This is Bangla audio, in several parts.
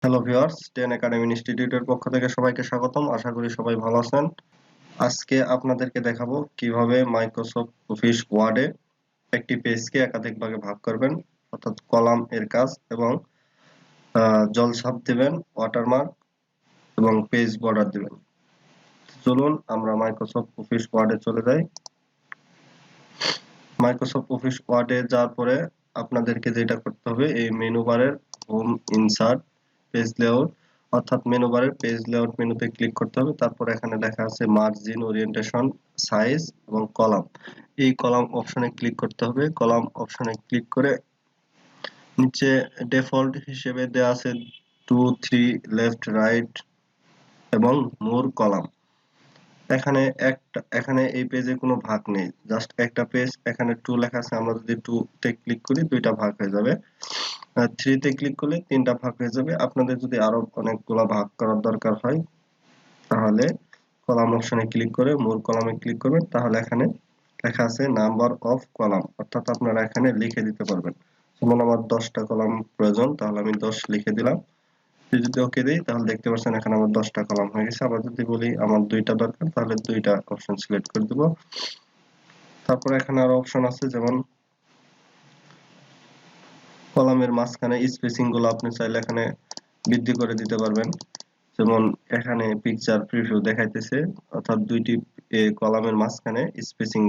হ্যালো ভিউয়ার্স, টেন একাডেমি ইনস্টিটিউটের পক্ষ থেকে সবাইকে স্বাগতম। আশা করি সবাই ভালো আছেন। আজকে আপনাদেরকে দেখাবো কিভাবে মাইক্রোসফট অফিস ওয়ার্ডে একটি পেজকে একাধিক ভাগে ভাগ করবেন, অর্থাৎ কলাম এর কাজ এবং জলছাপ দিবেন, ওয়াটারমার্ক এবং পেজ বর্ডার দিবেন। চলুন আমরা মাইক্রোসফট অফিস ওয়ার্ডে চলে যাই। মাইক্রোসফট অফিস ওয়ার্ডে যাওয়ার পরে আপনাদেরকে যেটা করতে হবে, এই মেনু বারের হোম, ইনসার্ট, পেজ লেআউট অর্থাৎ মেনু বারের পেজ লেআউট মেনুতে ক্লিক করতে হবে। তারপর এখানে লেখা আছে মার্জিন, ওরিয়েন্টেশন, সাইজ এবং কলাম। এই কলাম অপশনে ক্লিক করতে হবে। কলাম অপশনে ক্লিক করে নিচে ডিফল্ট হিসেবে দেওয়া আছে 2, 3, লেফট, রাইট এবং মোর কলাম। এখানে এই পেজে কোনো ভাগ নেই, জাস্ট একটা পেজ। এখানে 2 লেখা আছে, আমরা যদি 2 তে ক্লিক করি দুইটা ভাগ হয়ে যাবে। 3 তে ক্লিক করলে তিনটা ভাগ হয়ে যাবে। আপনাদের যদি আরো অনেকগুলা ভাগ করার দরকার হয় তাহলে কলাম অপশনে ক্লিক করে মোর কলামে ক্লিক করবেন। তাহলে এখানে লেখা আছে নাম্বার অফ কলাম, অর্থাৎ আপনারা এখানে লিখে দিতে পারবেন। যেমন আমার 10টা কলাম প্রয়োজন, তাহলে আমি 10 লিখে দিলাম। যদি ওকে দেই তাহলে দেখতে পাচ্ছেন এখানে আমার 10টা কলাম হয়ে গেছে। আবার যদি বলি আমার 2টা দরকার, তাহলে 2টা অপশন সিলেক্ট করে দেব। তারপর এখানে আরো অপশন আছে, যেমন কলামের মাঝখানে স্পেসিং গুলো আপনি চাইলে এখানে বৃদ্ধি করে দিতে পারবেন। যেমন এখানে পিকচার প্রিভিউ দেখাইতেছে, অর্থাৎ দুইটি কলামের মাঝখানে স্পেসিং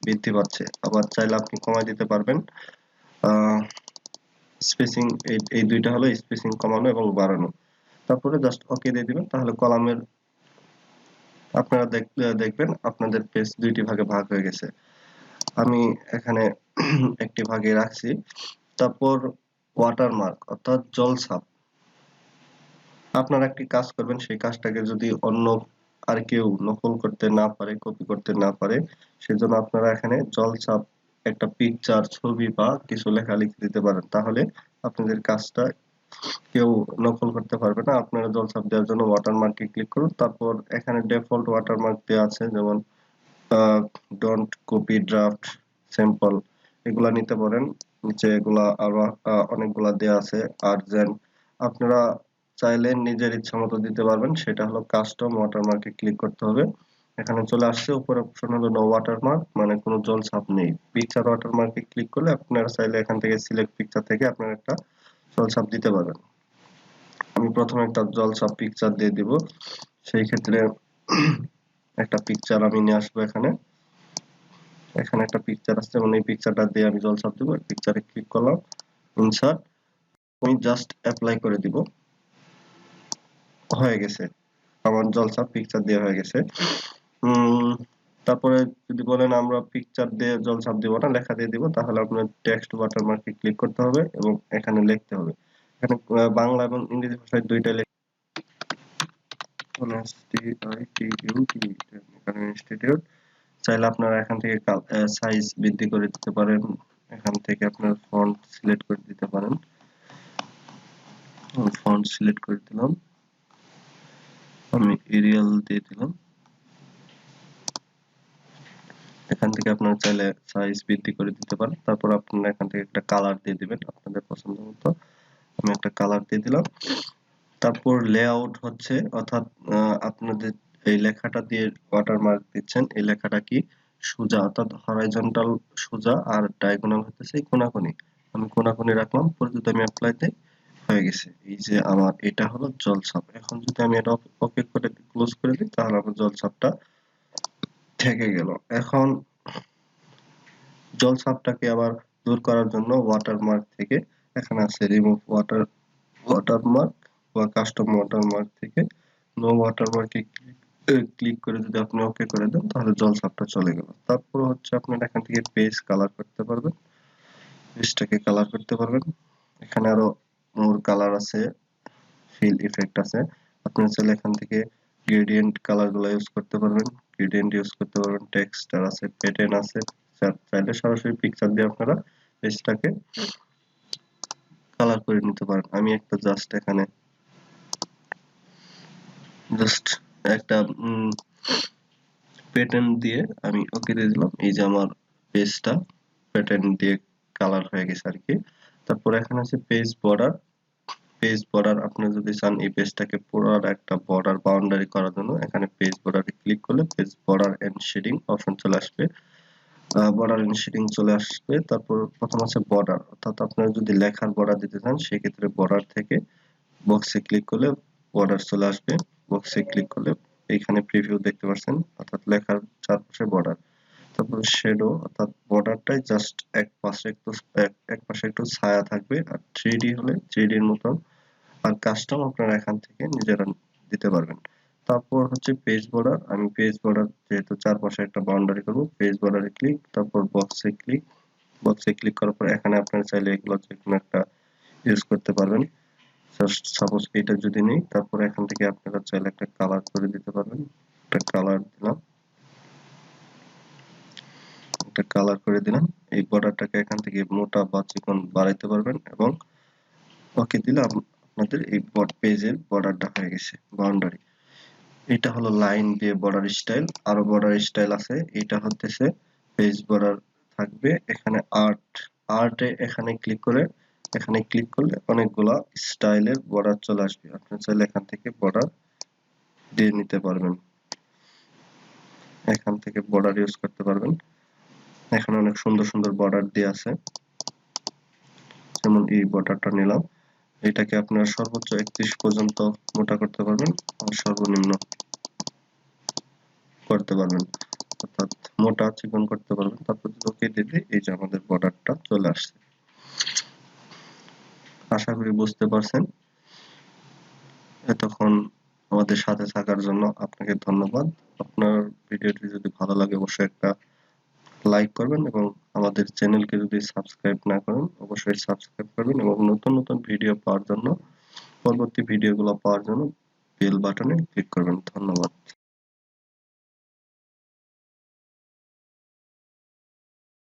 বৃদ্ধি পাচ্ছে। আবার চাইলে আপনি কমাই দিতে পারবেন। স্পেসিং এই দুইটা হলো স্পেসিং কমানো এবং বাড়ানো। তারপরে জাস্ট ওকে দিয়ে দিবেন। তাহলে কলামের আপনারা দেখবেন আপনাদের পেজ দুইটি ভাগে ভাগ হয়ে গেছে। আমি এখানে একটি ভাগে রাখছি। তারপর ওয়াটারমার্ক অর্থাৎ জলছাপ। আপনারা একটি কাজ করবেন, সেই কাজটাকে যদি অন্য আর কেউ নকল করতে না পারে, কপি করতে না পারে, সেজন্য আপনারা এখানে জলছাপ একটা পিকচার, ছবি বা কিছু লেখা লিখে দিতে পারেন। তাহলে আপনাদের কাজটা কেউ নকল করতে পারবে না। আপনারা জলছাপ দেওয়ার জন্য ওয়াটারমার্কে ক্লিক করুন। তারপর এখানে ডিফল্ট ওয়াটারমার্ক দেওয়া আছে, যেমন ডোন্ট কপি, ড্রাফট, স্যাম্পল, এগুলা নিতে পারেন। নিচে এগুলা আরো অনেকগুলা দেওয়া আছে, আর্জেন্ট। আপনারা চাইলে নিজের ইচ্ছা মতো দিতে পারবেন। সেটা হলো কাস্টম ওয়াটারমার্কে ক্লিক করতে হবে। এখানে চলে আসছে, উপরে অপশন হলো নো ওয়াটারমার্ক, মানে কোনো জল ছাপ নেই। পিকচার ওয়াটারমার্কে ক্লিক করলে আপনারা চাইলে এখান থেকে সিলেক্ট পিকচার থেকে আপনারা একটা জল ছাপ দিতে পারবেন। আমি প্রথমে একটা জল ছাপ পিকচার দিয়ে দিব। সেই ক্ষেত্রে একটা পিকচার আমি নিয়ে আসবো। এখানে একটা পিকচার আছে, যেমন এই পিকচারটা দিয়ে আমি জল ছাপ দিব। পিকচারে ক্লিক করলাম, ইনসার্ট, আমি জাস্ট অ্যাপ্লাই করে দিব। হয়ে গেছে, আমার জলছাপ পিকচার দিয়ে হয়ে গেছে। তারপরে যদি বলেন আমরা পিকচার দিয়ে জলছাপ দিব না, লেখা দিয়ে দিব, তাহলে আপনার টেক্সট ওয়াটারমার্কে ক্লিক করতে হবে এবং এখানে লিখতে হবে। এখানে বাংলা এবং ইংরেজি ভাষায় দুইটা ইনস্টিটিউট। চাইলে আপনারা এখান থেকে সাইজ বৃদ্ধি করে দিতে পারেন। এখান থেকে আপনার ফন্ট সিলেক্ট করে দিতে পারেন। ফন্ট সিলেক্ট করে দিলাম, আমি এরিয়াল দিয়ে দিলাম। এখান থেকে আপনারা চাইলে সাইজ বৃদ্ধি করে দিতে পারেন। তারপর আপনারা এখান থেকে একটা কালার দিয়ে দিবেন আপনাদের পছন্দ মতো। আমি একটা কালার দিয়ে দিলাম। তারপর লেআউট হচ্ছে, অর্থাৎ আপনাদের এই লেখাটা দিয়ে ওয়াটারমার্ক দিচ্ছেন, এই লেখাটা কি সোজা, অর্থাৎ হরাইজন্টাল সোজা, আর ডায়াগোনাল হতেছে কোনাকুনি। আমি কোনাকুনি রাখলাম। পরে যদি আমি অ্যাপ্লাই দেই, হয়ে গেছে। এই যে আমার এটা হলো জলছাপ। এখন যদি আমি এটা ওকে করে ক্লোজ করে দিই, তাহলে আমার জলছাপটা থেকে গেল। এখন জলছাপটাকে আবার দূর করার জন্য ওয়াটারমার্ক থেকে এখানে আছে রিমুভ ওয়াটারমার্ক বা কাস্টম ওয়াটারমার্ক থেকে নো ওয়াটারমার্কে ক্লিক করে যদি আপনি ওকে করে দেন, তাহলে জলছাপটা চলে গেল। তারপর হচ্ছে আপনারা এখান থেকে পেজ কালার করতে পারবেন, পেজটাকে কালার করতে পারবেন। এখানে আরো মোর কালার আছে, ফিল ইফেক্ট আছে। আপনারা চাইলে এখান থেকে গ্রেডিয়েন্ট কালার গুলো ইউজ করতে পারবেন, গ্রেডিয়েন্ট ইউজ করতে পারবেন, টেক্সচার আছে, প্যাটার্ন আছে। চাইলে সরাসরি পিকচার দিয়ে আপনারা পেজটাকে কালার করে নিতে পারেন। আমি একটা জাস্ট এখানে একটা প্যাটার্ন দিয়ে আমি ওকে দিয়ে দিলাম। এই যে আমার পেজটা প্যাটার্ন দিয়ে কালার হয়ে গেছে আর কি। তারপর এখানে আছে পেজ বর্ডার। পেজ বর্ডার আপনি যদি চান এই পেজটাকে পুরো একটা বর্ডার বাউন্ডারি করার জন্য এখানে পেজ বর্ডারে ক্লিক করলে page border and shading option চলে আসবে। বর্ডার এন্ড শেডিং চলে আসবে। তারপর প্রথম আছে বর্ডার, অর্থাৎ আপনারা যদি লেখার বর্ডার দিতে চান সেক্ষেত্রে বর্ডার থেকে বক্সে ক্লিক করলে বর্ডার চলে আসবে। বক্সে ক্লিক করলে এইখানে প্রিভিউ দেখতে পাচ্ছেন, অর্থাৎ লেখার চারপাশে বর্ডার। তারপর শ্যাডো, অর্থাৎ বর্ডারটাই জাস্ট এক পাশে একটু ছায়া থাকবে। আর 3D হলে 3D এর মতো। আর কাস্টম আপনারা এখান থেকে নিজেরা দিতে পারবেন। তারপর হচ্ছে পেজ বর্ডার, আমি পেজ বর্ডার যেহেতু চারপাশে একটা বাউন্ডারি করব, পেজ বর্ডারে ক্লিক, তারপর বক্সে ক্লিক করার পর এখানে আপনারা চাইলে এগুলো যে কোনো একটা ইউজ করতে পারবেন। জাস্ট সাপোজ এটা যদি নেই, তারপর এখান থেকে আপনারা চাইলে একটা কালার করে দিতে পারবেন। একটা কালার দিলাম, একটা কালার করে দিলাম। এই বর্ডারটাকে এখান থেকে মোটা বা চিকন বাড়াইতে পারবেন এবং ওকে দিলে আপনাদের এই পেজের বর্ডারটা হয়ে গেছে, বাউন্ডারি। এটা হলো লাইন দিয়ে বর্ডার স্টাইল। আরো বর্ডার স্টাইল আছে, এটা হচ্ছে পেজ বর্ডার থাকবে। এখানে আর্টে এখানে ক্লিক করলে অনেকগুলা স্টাইলের বর্ডার চলে আসবে। আপনি চাইলে এখান থেকে বর্ডার দিয়ে নিতে পারবেন, এখান থেকে বর্ডার ইউজ করতে পারবেন। এখানে অনেক সুন্দর সুন্দর বর্ডার দিয়ে আছে, যেমন এই বর্ডারটা নিলাম। এটাকে আপনারা সর্বোচ্চ 31 পর্যন্ত মোটা করতে পারবেন আর সর্বনিম্ন করতে পারবেন, অর্থাৎ মোটা চিকন করতে পারবেন। তারপর ওকে দিলে এই যে আমাদের বর্ডারটা চলে আসছে। আশা করি বুঝতে পারছেন। এতক্ষণ আমাদের সাথে থাকার জন্য আপনাকে ধন্যবাদ। আপনার ভিডিওটি যদি ভালো লাগে অবশ্যই একটা লাইক করবেন এবং আমাদের চ্যানেলকে যদি সাবস্ক্রাইব না করেন অবশ্যই সাবস্ক্রাইব করবেন এবং নতুন নতুন ভিডিও পাওয়ার জন্য, পরবর্তী ভিডিওগুলো পাওয়ার জন্য বেল বাটনে ক্লিক করবেন। ধন্যবাদ।